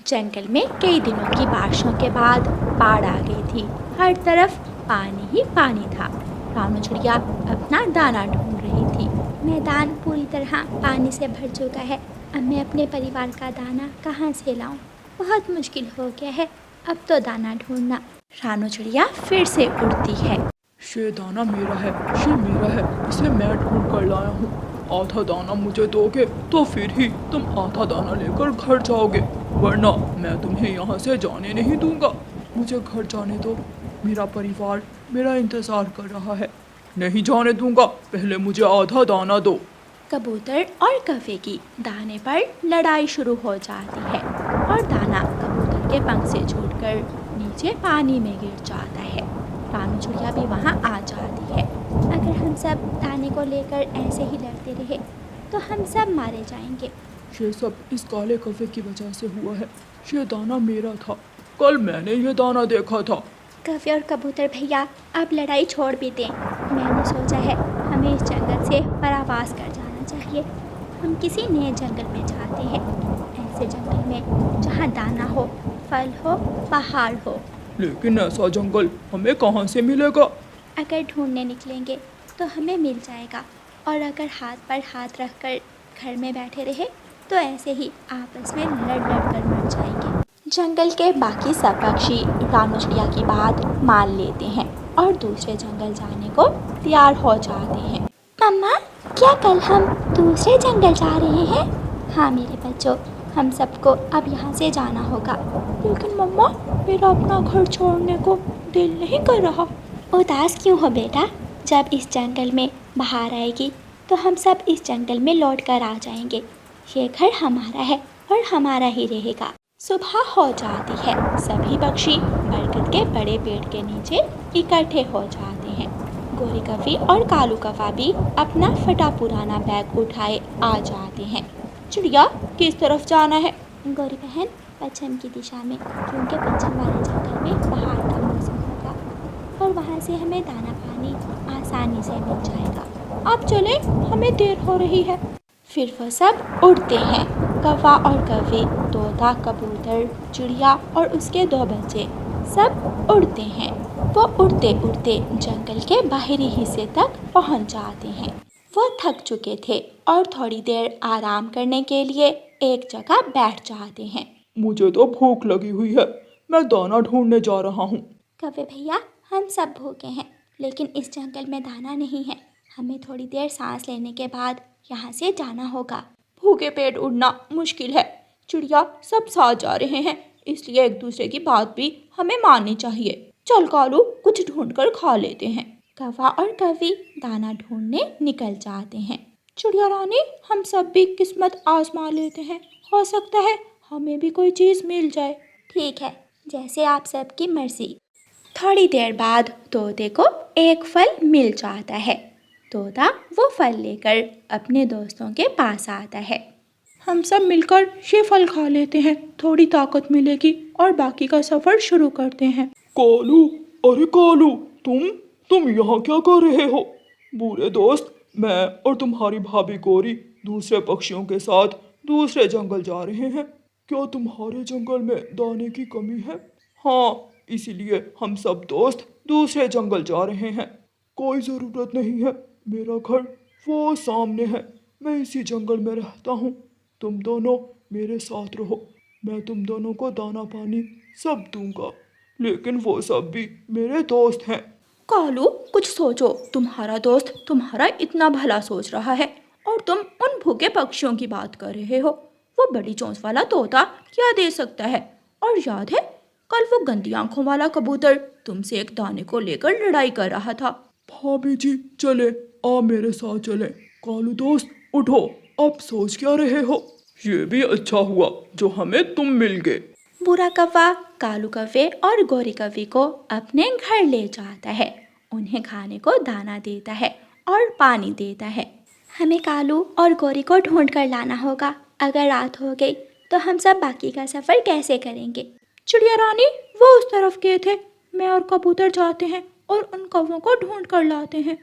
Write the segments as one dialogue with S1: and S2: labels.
S1: जंगल में कई दिनों की बारिशों के बाद बाढ़ आ गई थी। हर तरफ पानी ही पानी था। रानू चिड़िया अपना दाना ढूंढ रही थी। मैदान पूरी तरह पानी से भर चुका है। अब मैं अपने परिवार का दाना कहाँ से लाऊं? बहुत मुश्किल हो गया है अब तो दाना ढूंढना। रानू चिड़िया फिर से उड़ती है।
S2: ये दाना मेरा है, ये मेरा है, इसे मैं ढूंढ कर लाया हूँ। आधा दाना मुझे दोगे तो फिर ही तुम आधा दाना लेकर घर जाओगे, वरना मैं तुम्हें यहाँ से जाने नहीं दूंगा। मुझे घर जाने दो, मेरा परिवार मेरा इंतजार कर रहा है। नहीं जाने दूंगा, पहले मुझे आधा दाना दो।
S1: कबूतर और कौवे की दाने पर लड़ाई शुरू हो जाती है और दाना कबूतर के पंख से छूटकर नीचे पानी में गिर जाता है। रानू चिड़िया भी वहाँ आ जाती है। अगर हम सब दाने को लेकर ऐसे ही लड़ते रहे तो हम सब मारे जाएंगे।
S2: ये सब इस काले कौवे की वजह से हुआ है। ये दाना मेरा था, कल मैंने ये दाना देखा था।
S1: कौवे और कबूतर भैया अब लड़ाई छोड़ भी दें। मैंने सोचा है हमें इस जंगल से परावास कर जाना चाहिए। हम किसी नए जंगल में जाते हैं, ऐसे जंगल में जहाँ दाना हो, फल हो, पहाड़ हो।
S2: लेकिन ऐसा जंगल हमें कहाँ से मिलेगा?
S1: अगर ढूंढने निकलेंगे तो हमें मिल जाएगा, और अगर हाथ पर हाथ रखकर घर में बैठे रहे तो ऐसे ही आपस में लड़ लड़ कर मर जाएंगे। जंगल के बाकी सब पक्षी रानू चिड़िया की बात मान लेते हैं और दूसरे जंगल जाने को तैयार हो जाते हैं। मम्मा, क्या कल हम दूसरे जंगल जा रहे हैं? हाँ मेरे बच्चों, हम सबको अब यहाँ से जाना होगा। लेकिन मम्मा, मेरा अपना घर छोड़ने को दिल नहीं कर रहा। उदास क्यों हो बेटा? जब इस जंगल में बाहर आएगी तो हम सब इस जंगल में लौट कर आ जाएंगे। ये घर हमारा है और हमारा ही रहेगा। सुबह हो जाती है। सभी पक्षी बरगद के बड़े पेड़ के नीचे इकट्ठे हो जाते हैं। गोरी कौवी और कालू कौवा भी अपना फटा पुराना बैग उठाए आ जाते हैं। चिड़िया, किस तरफ जाना है? गोरी बहन, पश्चिम की दिशा में, क्योंकि पश्चिम वाले जंगल में बाहर का मौसम होगा और वहाँ से हमें दाना पानी आसानी से मिल जाएगा। अब चले, हमें देर हो रही है। फिर वो सब उड़ते हैं। कौवा और कौवे, तोता, कबूतर, चिड़िया और उसके दो बच्चे सब उड़ते हैं। वो उड़ते उड़ते जंगल के बाहरी हिस्से तक पहुंच जाते हैं। वो थक चुके थे और थोड़ी देर आराम करने के लिए एक जगह बैठ जाते हैं।
S2: मुझे तो भूख लगी हुई है, मैं दाना ढूंढने जा रहा हूँ।
S1: कौवे भैया, हम सब भूखे हैं, लेकिन इस जंगल में दाना नहीं है। हमें थोड़ी देर सांस लेने के बाद यहाँ से जाना होगा।
S2: भूखे पेट उड़ना मुश्किल है। चिड़िया सब साथ जा रहे हैं, इसलिए एक दूसरे की बात भी हमें माननी चाहिए। चल कालू, कुछ ढूंढ कर खा लेते हैं।
S1: कौवा और कौवी दाना ढूंढने निकल जाते हैं।
S2: चिड़िया रानी, हम सब भी किस्मत आजमा लेते हैं, हो सकता है हमें भी कोई चीज़ मिल जाए।
S1: ठीक है, जैसे आप सबकी मर्जी। थोड़ी देर बाद तोते को एक फल मिल जाता है। तोता वो फल लेकर अपने दोस्तों के पास आता है।
S2: हम सब मिलकर ये फल खा लेते हैं, थोड़ी ताकत मिलेगी और बाकी का सफर शुरू करते हैं। कालू, अरे कालू, तुम यहाँ क्या कर रहे हो? बुरे दोस्त, मैं और तुम्हारी भाभी गोरी दूसरे पक्षियों के साथ दूसरे जंगल जा रहे हैं। क्या तुम्हारे जंगल में दाने की कमी है? हाँ, इसीलिए हम सब दोस्त दूसरे जंगल जा रहे हैं। कोई ज़रूरत नहीं है, मेरा घर वो सामने है, मैं इसी जंगल में रहता हूँ। तुम दोनों मेरे साथ रहो, मैं तुम दोनों को दाना पानी सब दूंगा। लेकिन वो सब भी मेरे दोस्त हैं।
S1: कालू, कुछ सोचो। तुम्हारा दोस्त तुम्हारा इतना भला सोच रहा है और तुम उन भूखे पक्षियों की बात कर रहे हो। वो बड़ी चोंच वाला तोता क्या दे सकता है? और याद है, कल वो गंदी आंखों वाला कबूतर तुमसे एक दाने को लेकर लड़ाई कर रहा था।
S2: भाभी जी, चले, आ मेरे साथ चले। कालू दोस्त, उठो, अब सोच क्या रहे हो? ये भी अच्छा हुआ जो हमें तुम मिल गए।
S1: बुरा कौवा कालू कौवे और गोरी कौवी को अपने घर ले जाता है। उन्हें खाने को दाना देता है और पानी देता है। हमें कालू और गोरी को ढूंढ कर लाना होगा। अगर रात हो गई तो हम सब बाकी का सफर कैसे करेंगे?
S2: चिड़िया रानी, वो उस तरफ गए थे, मैं और कबूतर जाते हैं और उन कौवों को ढूंढ कर लाते हैं।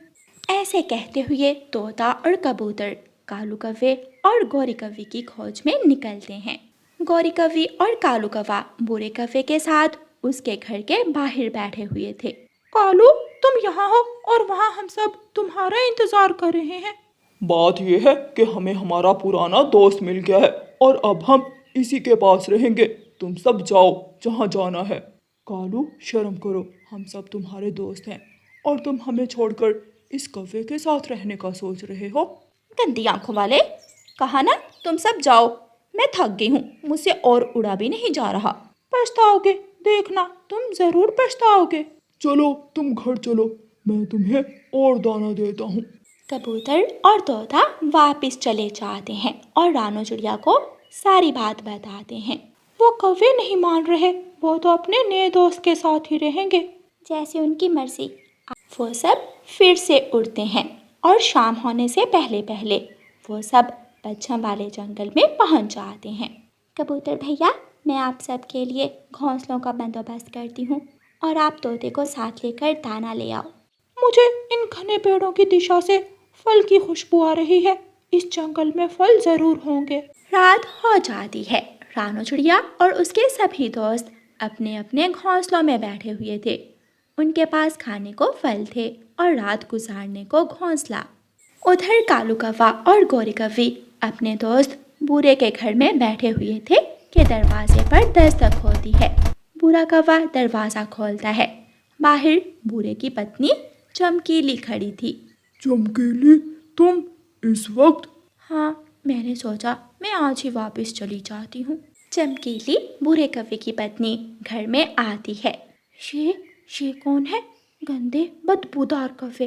S1: ऐसे कहते हुए तोता और कबूतर कालू कौवे और गोरी कौवी की खोज में निकलते हैं। गौरी कौवी और कालू कौवा बूढ़े कौवे के साथ उसके घर के बाहर बैठे हुए थे।
S2: कालू, तुम यहाँ हो और वहाँ हम सब तुम्हारा इंतजार कर रहे हैं। बात यह है कि हमें हमारा पुराना दोस्त मिल गया है और अब हम इसी के पास रहेंगे। तुम सब जाओ जहाँ जाना है। कालू, शर्म करो, हम सब तुम्हारे दोस्त हैं और तुम हमें छोड़कर इस कौवे के साथ रहने का सोच रहे हो।
S1: गंदी आंखों वाले, कहा ना तुम सब जाओ, मैं थक गई हूँ, मुझसे और उड़ा भी नहीं जा रहा।
S2: पछताओगे, देखना तुम जरूर पछताओगे। चलो तुम घर चलो, मैं तुम्हें और दाना देता हूँ।
S1: कबूतर और तोता वापस चले जाते हैं और रानो चिड़िया को सारी बात बताते हैं।
S2: वो कौवे नहीं मान रहे, वो तो अपने नए दोस्त के साथ ही रहेंगे।
S1: जैसे उनकी मर्जी। वो सब फिर से उड़ते हैं और शाम होने से पहले पहले वो सब पच्छम वाले जंगल में पहुंच जाते हैं। कबूतर भैया, मैं आप सब के लिए घोंसलों का बंदोबस्त करती हूँ और आप तोते को साथ लेकर दाना ले आओ।
S2: मुझे इन घने पेड़ों की दिशा से फल की खुशबू आ रही है। इस जंगल में फल जरूर होंगे।
S1: रात हो जाती है। रानो चिड़िया और उसके सभी दोस्त अपने अपने घोंसलों में बैठे हुए थे। उनके पास खाने को फल थे और रात गुजारने को घोंसला। उधर कालू कौवा और गौरी कौवी अपने दोस्त बूढ़े के घर में बैठे हुए थे कि दरवाजे पर दस्तक होती है। बूढ़ा कौवा दरवाज़ा खोलता है। बाहर बूढ़े की पत्नी चमकीली खड़ी थी।
S2: चमकीली, तुम इस वक्त?
S1: हाँ, मैंने सोचा मैं आज ही वापस चली जाती हूँ। चमकीली बूढ़े कौवे की पत्नी घर में आती है।
S2: ये कौन है? गंदे बदबूदार कौवे।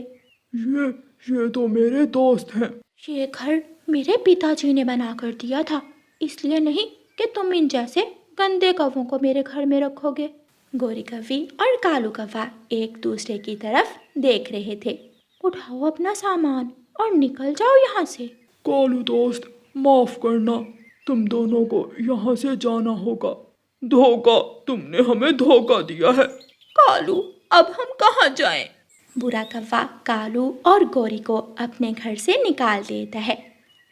S2: ये तो मेरे दोस्त हैं।
S1: ये घर मेरे पिताजी ने बना कर दिया था, इसलिए नहीं कि तुम इन जैसे गंदे कौवों को मेरे घर में रखोगे। गौरी कौवी और कालू कौवा एक दूसरे की तरफ देख रहे थे।
S2: उठाओ अपना सामान और निकल जाओ यहाँ से। कालू दोस्त, माफ करना, तुम दोनों को यहाँ से जाना होगा। धोखा, तुमने हमें धोखा दिया है।
S1: कालू, अब हम कहाँ जाएं? बुरा कौवा कालू और गौरी को अपने घर से निकाल देता है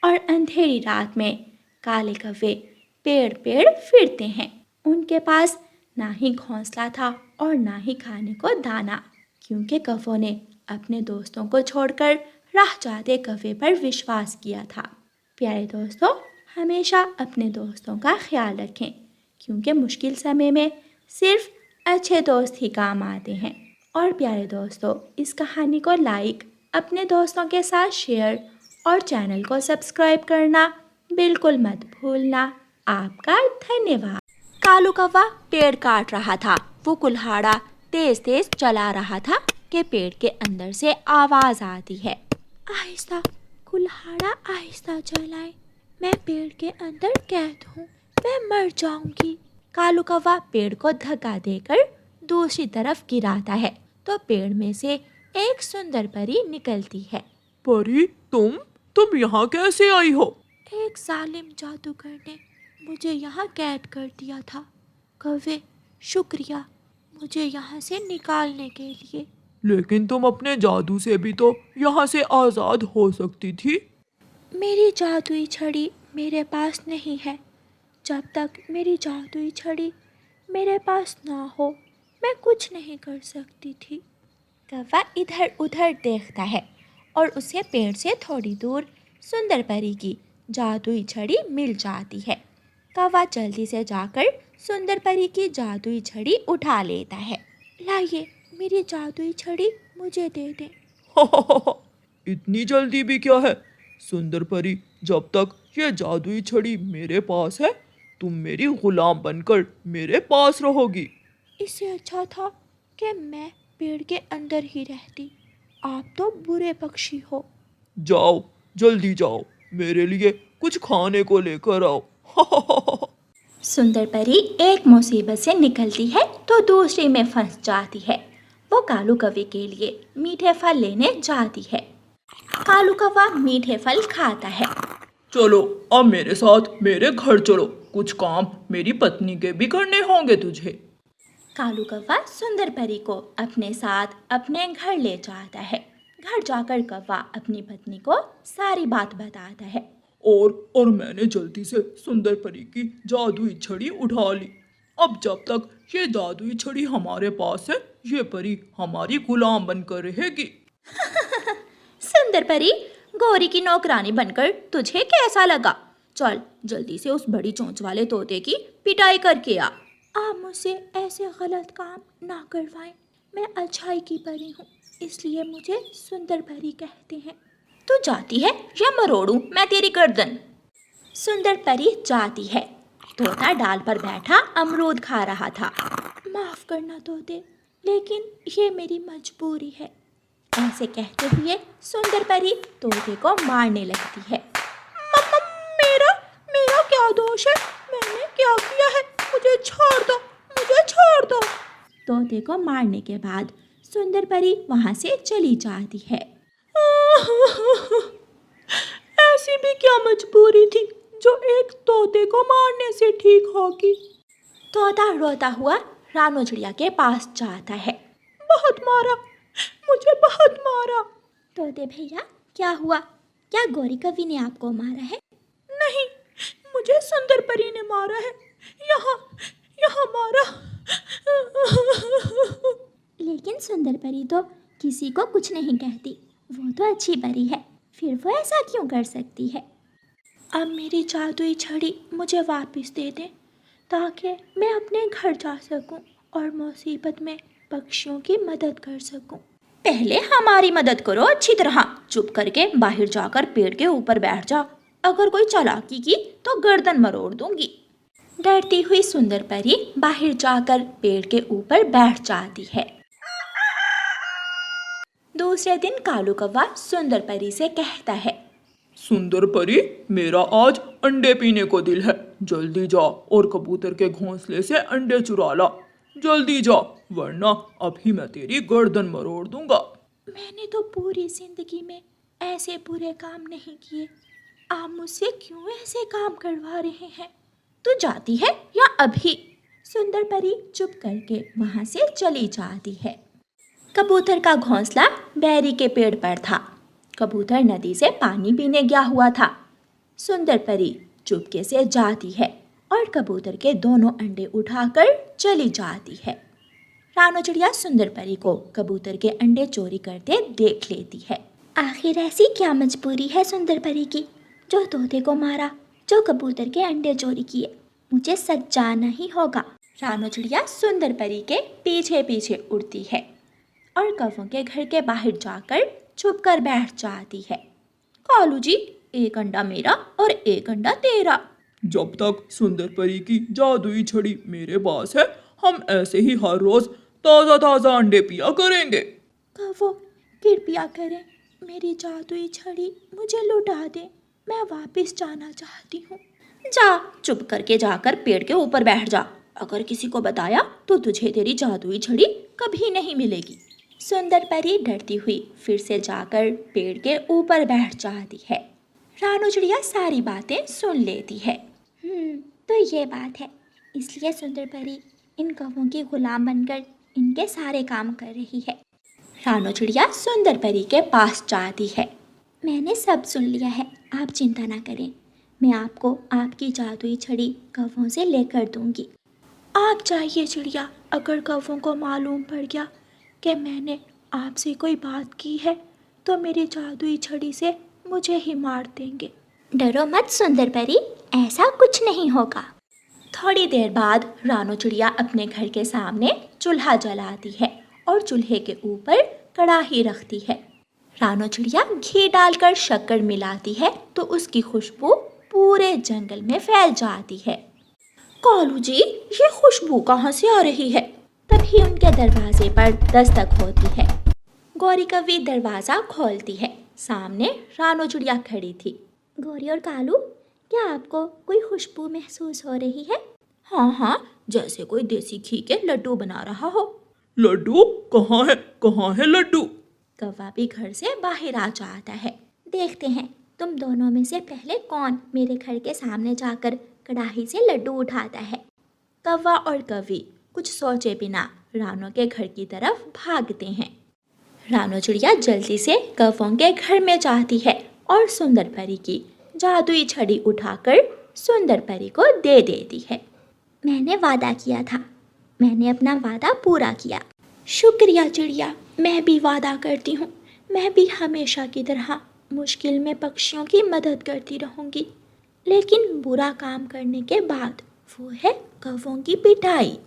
S1: और अंधेरी रात में काले कौवे पेड़ पेड़ फिरते हैं। उनके पास ना ही घोंसला था और ना ही खाने को दाना, क्योंकि कौवों ने अपने दोस्तों को छोड़कर राह जाते कौवे पर विश्वास किया था। प्यारे दोस्तों, हमेशा अपने दोस्तों का ख्याल रखें, क्योंकि मुश्किल समय में सिर्फ अच्छे दोस्त ही काम आते हैं। और प्यारे दोस्तों, इस कहानी को लाइक, अपने दोस्तों के साथ शेयर और चैनल को सब्सक्राइब करना बिल्कुल मत भूलना। आपका धन्यवाद। कालू कौवा पेड़ काट रहा था। वो कुल्हाड़ा तेज तेज चला रहा था कि पेड़ के अंदर से आवाज आती है। आहिस्ता, कुल्हाड़ा आहिस्ता चलाए, मैं पेड़ के अंदर कैद हूँ, मैं मर जाऊंगी। कालू कौवा पेड़ को धक्का देकर दूसरी तरफ गिराता है तो पेड़ में से एक सुंदर परी निकलती है।
S2: परी, तुम यहाँ कैसे आई हो?
S1: एक जालिम जादूगर ने मुझे यहाँ कैद कर दिया था। कौवे, शुक्रिया मुझे यहाँ से निकालने के लिए।
S2: लेकिन तुम अपने जादू से भी तो यहाँ से आज़ाद हो सकती थी।
S1: मेरी जादुई छड़ी मेरे पास नहीं है। जब तक मेरी जादुई छड़ी मेरे पास ना हो, मैं कुछ नहीं कर सकती थी। कौवा इधर उधर देखता है और उसे पेड़ से थोड़ी दूर सुंदर परी की जादुई छड़ी मिल जाती है। कौवा जल्दी से जाकर सुंदर परी की जादुई छड़ी उठा लेता है। लाइए, मेरी जादुई छड़ी मुझे दे दें।
S2: इतनी जल्दी भी क्या है? सुंदर परी, जब तक ये जादुई छड़ी मेरे पास है, तुम मेरी गुलाम बनकर मेरे पास रहोगी।
S1: इससे अच्छा था कि मैं पेड़ के अंदर ही रहती। आप तो बुरे पक्षी हो।
S2: जाओ, जल्दी जाओ, मेरे लिए कुछ खाने को लेकर आओ।
S1: सुंदर परी एक मुसीबत से निकलती है तो दूसरी में फंस जाती है। वो कालू कौवे के लिए मीठे फल लेने जाती है। कालू कौवा मीठे फल खाता है।
S2: चलो, अब मेरे साथ मेरे घर चलो, कुछ काम मेरी पत्नी के भी करने होंगे तुझे।
S1: कालू कौवा सुंदर परी को अपने साथ अपने घर ले जाता है। घर जाकर कौवा अपनी पत्नी को सारी बात बताता है।
S2: और मैंने जल्दी से सुंदर परी की जादुई छड़ी उठा ली। अब जब तक ये जादुई छड़ी हमारे पास है, ये परी हमारी गुलाम बनकर रहेगी।
S3: सुंदर परी, गौरी की नौकरानी बनकर तुझे कैसा लगा? चल जल्दी से उस बड़ी चोंच वाले तोते की पिटाई करके आ।
S1: आप मुझसे ऐसे गलत काम ना करवाएं। मैं अच्छाई की परी हूँ, इसलिए मुझे सुंदर परी कहते हैं।
S3: तू जाती है या मरोड़ूं मैं तेरी गर्दन?
S1: सुंदर परी जाती है।
S3: तोता डाल पर बैठा अमरूद खा रहा था।
S1: माफ करना तोते, लेकिन ये मेरी मजबूरी है। ऐसे कहते हुए सुंदर परी तोते को मारने लगती है।
S2: मेरा क्या दोष है? मैंने क्या किया है? मुझे छोड़ दो, मुझे छोड़ दो।
S1: तोते को मारने के बाद सुंदर परी वहाँ से चली जाती है।
S2: ऐसी भी क्या मजबूरी थी जो एक तोते को मारने से ठीक होगी?
S1: तोता रोता हुआ रानो चिड़िया के पास जाता है।
S2: बहुत मारा, मुझे बहुत मारा।
S1: तोते भैया, क्या हुआ? क्या गौरी कवि ने आपको मारा है?
S2: नहीं, मुझे सुंदर परी ने मारा है। यहाँ मारा।
S1: लेकिन सुंदर परी तो किसी को कुछ नहीं कहती। वो तो अच्छी परी है, फिर वो ऐसा क्यों कर सकती है? अब मेरी जादुई छड़ी मुझे वापस दे दें, ताकि मैं अपने घर जा सकूं और मुसीबत में पक्षियों की मदद कर सकूं।
S3: पहले हमारी मदद करो अच्छी तरह। चुप करके बाहर जाकर पेड़ के ऊपर बैठ जा। अगर कोई चालाकी की तो गर्दन मरोड़ दूंगी।
S1: डरती हुई सुंदर परी बाहर जाकर पेड़ के ऊपर बैठ जाती है। दूसरे दिन कालू कौवा सुंदर परी से कहता है,
S2: सुंदर परी, मेरा आज अंडे पीने को दिल है। जल्दी जा और कबूतर के घोंसले से अंडे चुरा ला। जल्दी जा, वरना अभी मैं तेरी गर्दन मरोड़ दूंगा।
S1: मैंने तो पूरी जिंदगी में ऐसे बुरे काम नहीं किए। आप मुझसे क्यों ऐसे काम करवा रहे हैं?
S3: तू जाती है या अभी?
S1: सुंदर परी चुप करके वहाँ से चली जाती है। कबूतर का घोंसला बैरी के पेड़ पर था। कबूतर नदी से पानी पीने गया हुआ था। सुंदर परी चुपके से जाती है और कबूतर के दोनों अंडे उठाकर चली जाती है। रानो चिड़िया सुंदर परी को कबूतर के अंडे चोरी करते देख लेती है। आखिर ऐसी क्या मजबूरी है सुंदर परी की, जो तोते को मारा, जो कबूतर के अंडे चोरी किए? मुझे सच जानना ही होगा। रानो चिड़िया सुंदर परी के पीछे पीछे उड़ती है और कौवों के घर के बाहर जाकर छुप कर बैठ जाती है।
S3: कालू जी, एक अंडा मेरा और एक अंडा तेरा।
S2: जब तक सुंदर परी की जादुई छड़ी मेरे पास है, हम ऐसे ही हर रोज ताजा ताजा अंडे पिया करेंगे।
S1: कौवों, कृपया करें, मेरी जादुई छड़ी मुझे लौटा दें। मैं वापस जाना चाहती हूँ।
S3: जा, चुप करके जाकर पेड़ के ऊपर बैठ जा। अगर किसी को बताया तो तुझे तेरी जादुई छड़ी कभी नहीं मिलेगी।
S1: सुंदर परी डरती हुई फिर से जाकर पेड़ के ऊपर बैठ जाती है। रानो चिड़िया सारी बातें सुन लेती है। तो ये बात है, इसलिए सुंदर परी इन कौवों की गुलाम बनकर इनके सारे काम कर रही है। रानो चिड़िया सुंदर परी के पास जाती है। मैंने सब सुन लिया है, आप चिंता ना करें। मैं आपको आपकी जादुई छड़ी कौवों से लेकर दूंगी। आप जाइए चिड़िया, अगर कौवों को मालूम पड़ गया कि मैंने आपसे कोई बात की है तो मेरी जादुई छड़ी से मुझे ही मार देंगे। डरो मत सुंदर परी, ऐसा कुछ नहीं होगा। थोड़ी देर बाद रानो चिड़िया अपने घर के सामने चूल्हा जलाती है और चूल्हे के ऊपर कढ़ाई रखती है। रानो चिड़िया घी डालकर शक्कर मिलाती है तो उसकी खुशबू पूरे जंगल में फैल जाती है।
S3: कालू जी, ये खुशबू कहाँ से आ रही है?
S1: तभी उनके दरवाजे पर दस्तक होती है। गौरी कवि दरवाज़ा खोलती है। सामने रानो चिड़िया खड़ी थी। गौरी और कालू, क्या आपको कोई खुशबू महसूस हो रही है?
S3: हाँ, जैसे कोई देसी घी के लड्डू बना रहा हो।
S2: लड्डू? कहाँ है लड्डू?
S1: कौवा भी घर से बाहर आ जाता है। देखते हैं तुम दोनों में से पहले कौन मेरे घर के सामने जाकर कढ़ाई से लड्डू उठाता है। कौवा और कवि कुछ सोचे बिना रानो के घर की तरफ भागते हैं। रानो चिड़िया जल्दी से कौवों के घर में जाती है और सुंदर परी की
S3: जादुई छड़ी उठाकर सुंदर परी को दे देती है।
S1: मैंने वादा किया था, मैंने अपना वादा पूरा किया। शुक्रिया चिड़िया, मैं भी वादा करती हूँ, मैं भी हमेशा की तरह मुश्किल में पक्षियों की मदद करती रहूँगी। लेकिन बुरा काम करने के बाद वो है कौवों की पिटाई।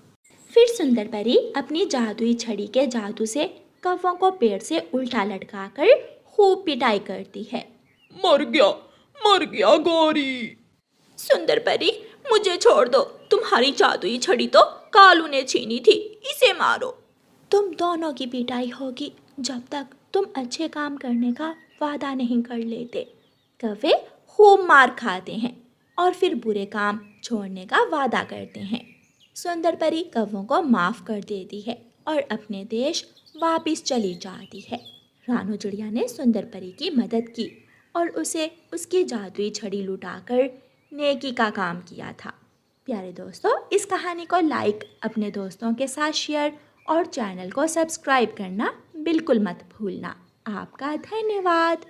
S1: फिर सुंदर परी अपनी जादुई छड़ी के जादू से कौवों को पेड़ से उल्टा लटकाकर खूब पिटाई करती है।
S2: मर गया गौरी।
S3: सुंदर परी, मुझे छोड़ दो, तुम्हारी जादुई छड़ी तो कालू ने छीनी थी, इसे मारो।
S1: तुम दोनों की पिटाई होगी जब तक तुम अच्छे काम करने का वादा नहीं कर लेते।
S3: कौवे खूब मार खाते हैं और फिर बुरे काम छोड़ने का वादा करते हैं। सुंदर परी कौवों को माफ़ कर देती है और अपने देश वापस चली जाती है। रानू चिड़िया ने सुंदर परी की मदद की और उसे उसकी जादुई छड़ी लुटाकर नेकी का काम किया था। प्यारे दोस्तों, इस कहानी को लाइक, अपने दोस्तों के साथ शेयर और चैनल को सब्सक्राइब करना बिल्कुल मत भूलना। आपका धन्यवाद।